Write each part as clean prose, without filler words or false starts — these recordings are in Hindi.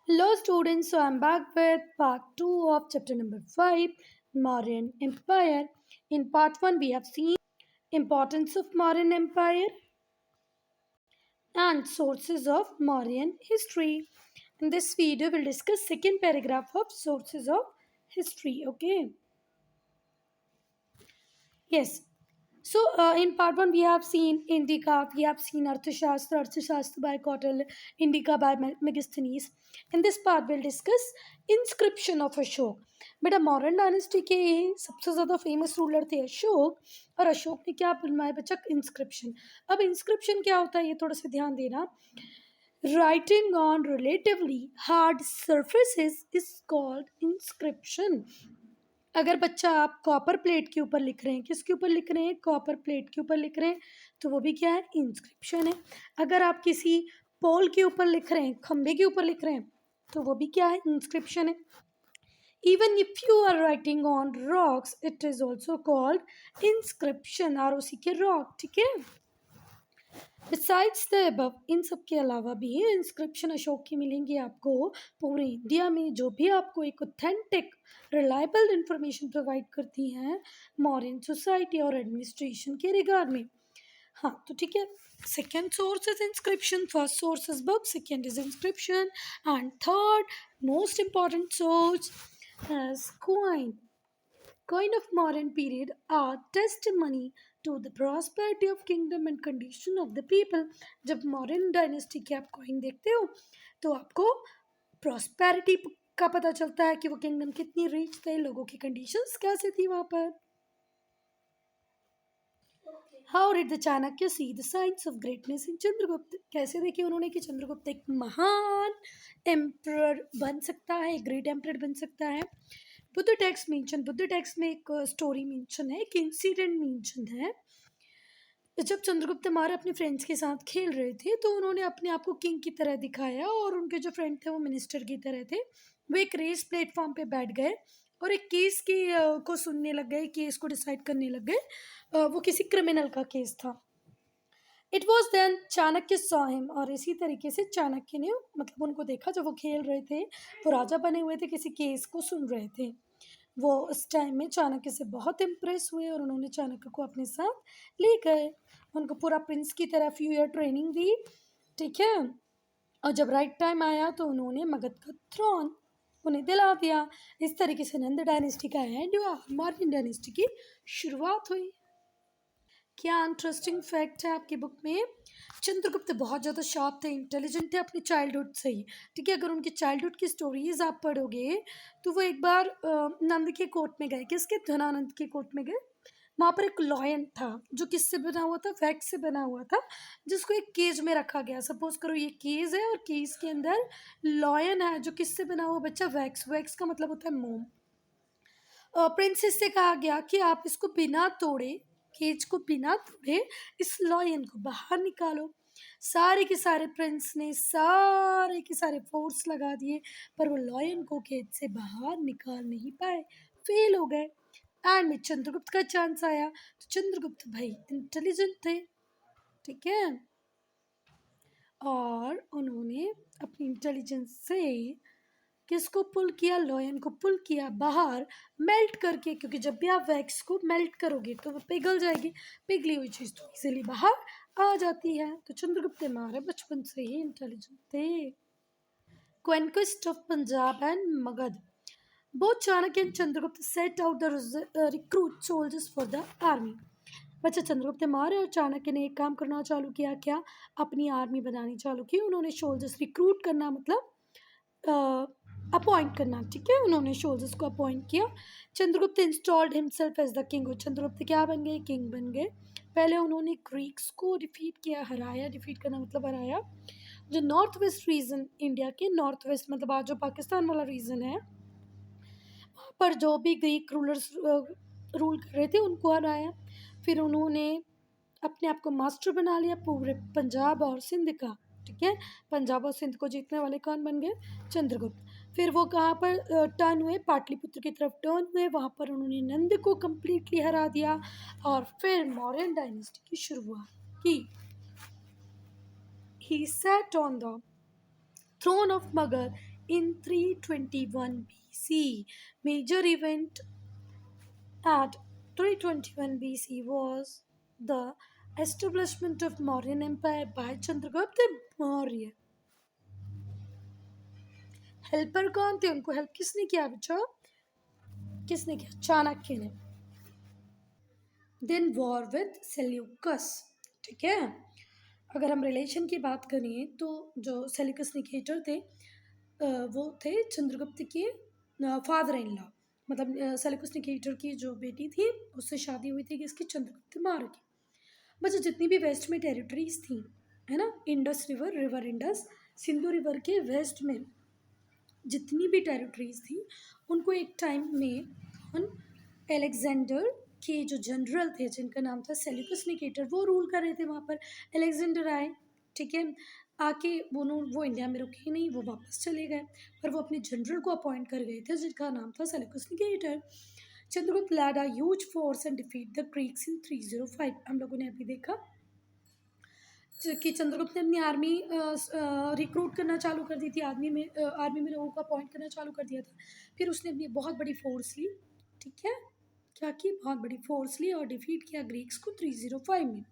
Hello students, so I'm back with part 2 of chapter number 5, Mauryan Empire. In part 1 we have seen importance of Mauryan Empire and sources of Mauryan history. In this video we'll discuss second paragraph of sources of history, okay? Yes. So, in part one, we have seen Indica, we have seen Arthashastra by Cottle, Indica by Megasthenes. In this part, we'll discuss inscription of Ashok. बेटा मौर्यन डायनेस्टी के सबसे ज़्यादा फेमस रूलर थे अशोक, और अशोक ने क्या बनवाया बच्चा इंस्क्रिप्शन. अब इंस्क्रिप्शन क्या होता है ये थोड़ा सा ध्यान देना. Writing on relatively hard surfaces is called inscription. अगर बच्चा आप कॉपर प्लेट के ऊपर लिख रहे हैं, किसके ऊपर लिख रहे हैं, कॉपर प्लेट के ऊपर लिख रहे हैं, तो वो भी क्या है, इंस्क्रिप्शन है. अगर आप किसी पोल के ऊपर लिख रहे हैं, खंबे के ऊपर लिख रहे हैं, तो वो भी क्या है, इंस्क्रिप्शन है. Even if you are writing on rocks it is also called inscription. ROC के रॉक, ठीक है. बिसाइड्स द अबव, इन सब के अलावा भी इंस्क्रिप्शन अशोक की मिलेंगी आपको पूरे इंडिया में, जो भी आपको एक ऑथेंटिक रिलायबल इंफॉर्मेशन प्रोवाइड करती हैं मॉडर्न सोसाइटी और एडमिनिस्ट्रेशन के रिगार्ड में. हाँ तो ठीक है. Second source is inscription, first source is book, second is inscription, and third most important source is coin. Coin of modern period are testimony to the prosperity of kingdom and condition of the people. जब मॉडर्न डायनेस्टी के आप कॉइन देखते हो तो आपको प्रॉस्पेरिटी का पता चलता है कि वो किंगडम कितनी रिच थे, लोगों की कंडीशंस कैसे थी वहाँ पर. How did the Chanakya see the science of greatness इन चंद्रगुप्त. कैसे देखे उन्होंने कि चंद्रगुप्त एक महान एम्परर बन सकता है, ग्रेट एम्परर बन सकता है. Buddha text mention, Buddha text में एक स्टोरी मेंशन है, एक इंसिडेंट मेंशन है. जब चंद्रगुप्त मौर्य अपने फ्रेंड्स के साथ खेल रहे थे तो उन्होंने अपने आप को किंग की तरह दिखाया और उनके जो फ्रेंड थे वो मिनिस्टर की तरह थे. वो एक रेस प्लेटफॉर्म पे बैठ गए और एक केस की को सुनने लग गए, केस को डिसाइड करने लग गए. वो किसी क्रिमिनल का केस था. It was then Chanakya saw him, और इसी तरीके से चाणक्य ने मतलब उनको देखा जब वो खेल रहे थे, वो राजा बने हुए थे, किसी केस को सुन रहे थे. वो उस टाइम में चाणक्य से बहुत इम्प्रेस हुए और उन्होंने चाणक्य को अपने साथ ले गए. उनको पूरा प्रिंस की तरह फ्यू ईयर ट्रेनिंग दी, ठीक है. और जब राइट टाइम आया तो उन्होंने मगध का थ्रोन उन्हें दिला दिया. इस तरीके से नंद डायनेस्टी का एंड हुआ, मौर्यन डायनेस्टी की शुरुआत हुई. क्या इंटरेस्टिंग फैक्ट है आपकी बुक में. चंद्रगुप्त बहुत ज़्यादा शार्प थे, इंटेलिजेंट थे अपनी चाइल्डहुड से ही, ठीक है. अगर उनकी चाइल्डहुड की स्टोरीज आप पढ़ोगे तो वो एक बार नंद के कोर्ट में गए, किसके, धनानंद के कोर्ट में गए. वहाँ पर एक लॉयन था जो किससे बना हुआ था, वैक्स से बना हुआ था, जिसको एक केज में रखा गया. सपोज करो ये केज है और केज के अंदर लॉयन है जो किससे बना हुआ बच्चा, वैक्स. वैक्स का मतलब होता है मोम. प्रिंसेस से कहा गया कि आप इसको बिना तोड़े, केज को बिना तोड़े इस लॉयन को बाहर निकालो. सारे के सारे प्रिंस ने सारे के सारे फोर्स लगा दिए पर वो लॉयन को केज से बाहर निकाल नहीं पाए, फेल हो गए. एंड में चंद्रगुप्त का चांस आया. तो चंद्रगुप्त भाई इंटेलिजेंट थे, ठीक है, और उन्होंने अपनी इंटेलिजेंस से किसको पुल किया, लॉयन को पुल किया बाहर मेल्ट करके, क्योंकि जब भी आप वैक्स को मेल्ट करोगे तो वो पिघल जाएगी, पिघली हुई चीज़ तो इजीली बाहर आ जाती है. तो चंद्रगुप्त मौर्य बचपन से ही इंटेलिजेंट थे. Conquest of Punjab and Magadh. Both Chanakya and Chandragupta set out the recruit soldiers for the army. बच्चा चंद्रगुप्त मौर्य और चाणक्य ने एक काम करना चालू किया, क्या, अपनी आर्मी बनानी चालू की. उन्होंने सोल्जर्स रिक्रूट करना मतलब अपॉइंट करना, ठीक है. उन्होंने सोल्जर्स को अपॉइंट किया. Chandragupta installed himself as the king. Chandragupta क्या बन गए, किंग बन गए. पहले उन्होंने ग्रीक्स को डिफीट किया, हराया. डिफीट करना मतलब हराया. जो नॉर्थ वेस्ट रीजन, इंडिया के नॉर्थ वेस्ट मतलब आज जो पाकिस्तान वाला रीजन है, वहाँ पर जो भी ग्रीक रूलर्स रूल कर रहे थे उनको हराया. फिर उन्होंने अपने आप को मास्टर बना लिया पूरे पंजाब और सिंध का, ठीक है. पंजाब और सिंध को जीतने वाले कौन बन गए, चंद्रगुप्त. फिर वो कहाँ पर टर्न हुए, पाटलिपुत्र की तरफ टर्न हुए. वहाँ पर उन्होंने नंद को कम्प्लीटली हरा दिया और फिर मौर्यन डायनेस्टी की शुरुआत की. He sat on the throne of Magadh in 321 BC. Major event at 321 BC was the establishment of Mauryan Empire by Chandragupta Maurya. Helper कौन थे? उनको हेल्प किसने किया बच्चों? किसने किया? चाणक्य ने. Then war with Seleucus. ठीक है, अगर हम रिलेशन की बात करें तो जो सेल्यूकस निकेटर थे वो थे चंद्रगुप्त के फादर इन लॉ. मतलब सेल्यूकस निकेटर की जो बेटी थी उससे शादी हुई थी किसकी? चंद्रगुप्त मौर्य की. बच्चों जितनी भी वेस्ट में टेरिटरीज थी, है ना, Indus river Indus Sindhu river के वेस्ट में जितनी भी टेरिटरीज थी उनको एक टाइम में एलेक्जेंडर के जो जनरल थे जिनका नाम था सेल्यूकस निकेटर वो रूल कर रहे थे वहाँ पर. एलेक्जेंडर आए, ठीक है, आके वो इंडिया में रुके ही नहीं, वो वापस चले गए, पर वो अपने जनरल को अपॉइंट कर गए थे जिनका नाम था Seleucus Nicator. Chandragupta led a huge force and defeat the Greeks in 305. हम लोगों ने अभी देखा कि चंद्रगुप्त ने अपनी आर्मी रिक्रूट करना चालू कर दी थी, आर्मी में लोगों को अपॉइंट करना चालू कर दिया था. फिर उसने अपनी बहुत बड़ी फोर्स ली, ठीक है, क्या की? बहुत बड़ी फोर्स ली और डिफीट किया ग्रीक्स को 305 में.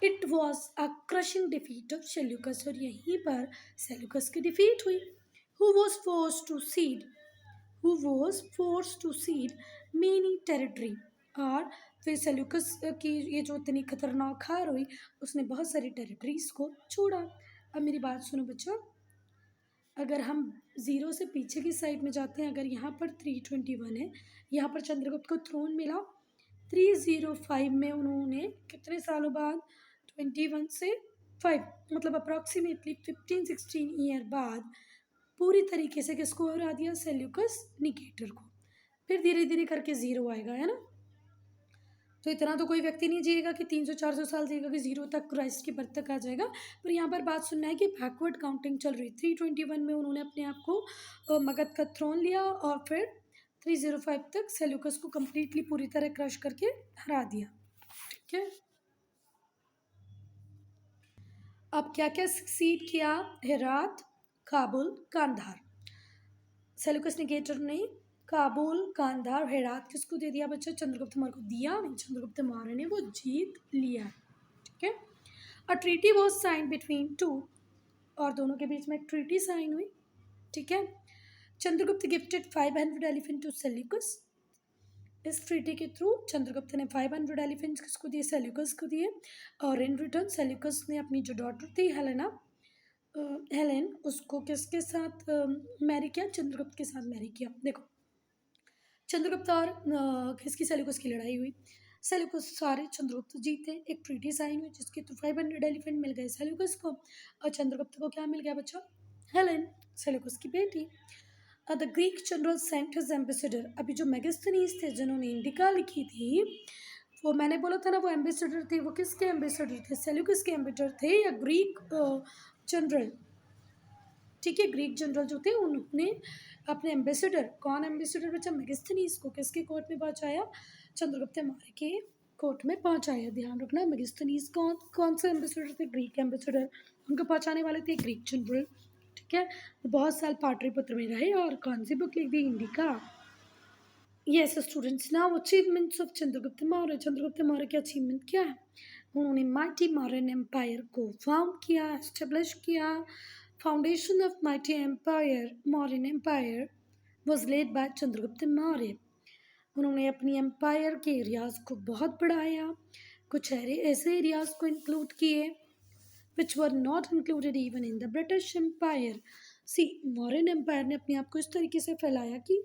It was a crushing defeat of Seleucus, और यहीं पर सेल्यूकस की डिफीट हुई. Who was force to cede who was forced to cede many territory. और फिर सेल्यूकस की ये जो इतनी खतरनाक हार हुई उसने बहुत सारी टेरिटरीज को छोड़ा. अब मेरी बात सुनो बच्चों, अगर हम ज़ीरो से पीछे की साइड में जाते हैं, अगर यहाँ पर 321 है, यहाँ पर चंद्रगुप्त को थ्रोन मिला 305 में, उन्होंने कितने सालों बाद? 21 से 5, मतलब अप्रॉक्सीमेटली 15-16 ईयर बाद पूरी तरीके से किसको हरा दिया? सेल्यूकस निकेटर को. फिर धीरे धीरे करके ज़ीरो आएगा, है ना. तो इतना तो कोई व्यक्ति नहीं जिएगा कि 300-400 साल जिएगा कि ज़ीरो तक क्राइस्ट की बर्थ तक आ जाएगा. पर यहाँ पर बात सुनना है कि बैकवर्ड काउंटिंग चल रही. 321 में उन्होंने अपने आप को मगध का थ्रोन लिया और फिर 305 तक सेल्यूकस को कम्प्लीटली पूरी तरह क्रश करके हरा दिया. ठीक है, अब क्या क्या सक्सीड किया? हेरात, काबुल, कांधार. सेल्यूकस निकेटर ने काबुल, कांधार, हेरात किसको दे दिया बच्चा? चंद्रगुप्त मौर्य को दिया नहीं, चंद्रगुप्त मौर्य ने वो जीत लिया. ठीक है, a treaty was sign between two, और दोनों के बीच में एक ट्रीटी साइन हुई. ठीक है, Chandragupta gifted 500 elephant to Seleucus. इस ट्रीटी के थ्रू चंद्रगुप्त ने 500 एलिफेंट्स किसको दिए? सेल्यूकस को दिए. और इन रिटर्न सेल्यूकस ने अपनी जो डॉटर थी हेलेन उसको किसके साथ मैरी किया? चंद्रगुप्त के साथ मैरी किया. देखो, चंद्रगुप्त और किसकी? सेल्यूकस की लड़ाई हुई. सेल्यूकस सारे चंद्रगुप्त जीते, एक ट्रीटी साइन हुई जिसके थ्रू 500 एलिफेंट मिल गए सेल्यूकस को, और चंद्रगुप्त को क्या मिल गया बच्चों? हेलेन, सेल्यूकस की बेटी. The Greek general sent his ambassador. अभी जो मेगास्थनीज थे जिन्होंने इंडिका लिखी थी, वो मैंने बोला था ना वो एम्बेसडर थे, वो किसके एम्बेसडर थे? सेल्यूकस के एम्बेसडर थे या ग्रीक जनरल? ठीक है, ग्रीक जनरल जो थे उन्होंने अपने एम्बेसडर, कौन एम्बेसडर बच्चा? मेगास्थनीज को किसके कोर्ट में पहुंचाया? चंद्रगुप्त मौर्य के कोर्ट में पहुंचाया. ध्यान रखना, मेगास्थनीज कौन से एम्बेसडर थे? Greek ambassador. उनको पहुंचाने वाले थे ग्रीक जनरल. ठीक है, बहुत साल पाटलिपुत्र में रहे और कौन सी बुक लिख दी? Indica. Yes students, now achievements of Chandragupta Maurya. Chandragupta Maurya की अचीवमेंट क्या है? उन्होंने माइटी मौर्यन एम्पायर को फाउंड किया, एस्टेब्लिश किया. Foundation of mighty empire, Mauryan empire, was led by Chandragupta Maurya. उन्होंने अपनी एम्पायर के एरियाज को बहुत बढ़ाया, कुछ ऐसे एरियाज को इंक्लूड किए which were not included even in the British Empire. See, modern empire ने अपने आप को इस तरीके से फैलाया कि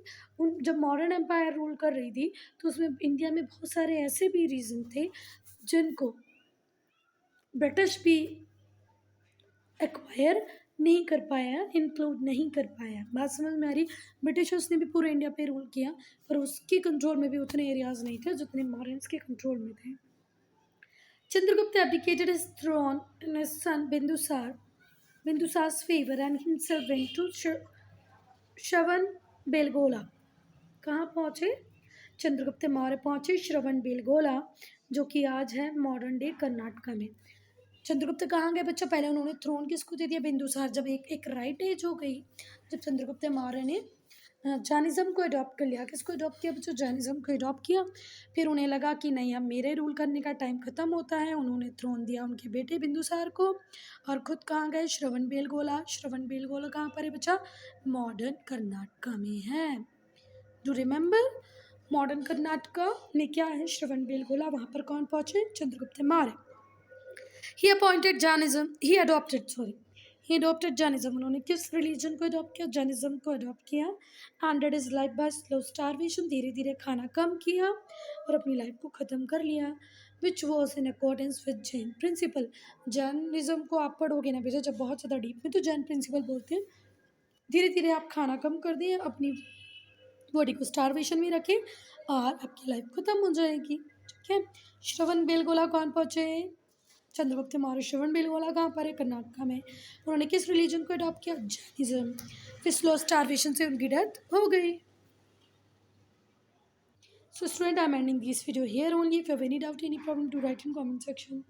जब मॉडर्न एम्पायर रूल कर रही थी तो उसमें इंडिया में बहुत सारे ऐसे भी रीजन थे जिनको ब्रिटिश भी एक्वायर नहीं कर पाया, इंक्लूड नहीं कर पाया. बात समझ में आ रही? ब्रिटिशर्स ने भी पूरे इंडिया पे रूल किया पर उसके कंट्रोल में भी उतने एरियाज नहीं थे जितने मॉडर्न्स के कंट्रोल में थे. Chandragupta abdicated his throne and his son Bindusa's favor and himself went to श्रवण बेलगोला. कहाँ पहुँचे? चंद्रगुप्त मौर्य पहुँचे श्रवण बेलगोला, जो कि आज है मॉडर्न डे कर्नाटका में. चंद्रगुप्त कहाँ गए बच्चों? पहले उन्होंने थ्रोन किसको दे दिया? बिंदुसार। जब एक एक राइट एज हो गई, जब चंद्रगुप्त मौर्य ने जैनिज्म को अडॉप्ट कर लिया। किसको अडॉप्ट किया बच्चों? जैनिज्म को अडॉप्ट किया। फिर उन्हें लगा कि नहीं, अब मेरे रूल करने का टाइम ख़त्म होता है। उन्होंने थ्रोन दिया उनके बेटे बिंदुसार को और ख़ुद कहाँ गए? श्रवणबेलगोला। श्रवणबेलगोला कहाँ पर है बच्चा? मॉडर्न कर्नाटका में है। Do remember? मॉडर्न कर्नाटका में क्या है? श्रवणबेलगोला। वहाँ पर कौन पहुँचे? चंद्रगुप्त मौर्य। ही अपॉइंटेड जैनिज्म, ही अडॉप्टेड जैनिज्म। उन्होंने किस रिलीजन को अडॉप्ट किया? जैनिज्म को अडॉप्ट किया। Ended his life by slow starvation, धीरे धीरे खाना कम किया और अपनी लाइफ को ख़त्म कर लिया। Which was in accordance with Jain principle. Jainism को आप पढ़ोगे ना बेटा जब बहुत ज़्यादा डीप में, तो जैन प्रिंसिपल बोलते हैं धीरे धीरे आप खाना कम कर दें, अपनी बॉडी को स्टारवेशन में रखें और आपकी लाइफ ख़त्म हो जाएगी। ठीक है। श्रवणबेलगोला कौन पहुँचे? चंद्रगुप्त मौर्य। श्रवणबेलगोला कहाँ पर है? कर्नाटका में। उन्होंने किस रिलीजन को अडॉप्ट किया? जैनिज्म। फिर स्लो स्टारवेशन से उनकी डेथ हो गई। So student, I'm ending this video here only. If you have any doubt, any problem, do write in comment section.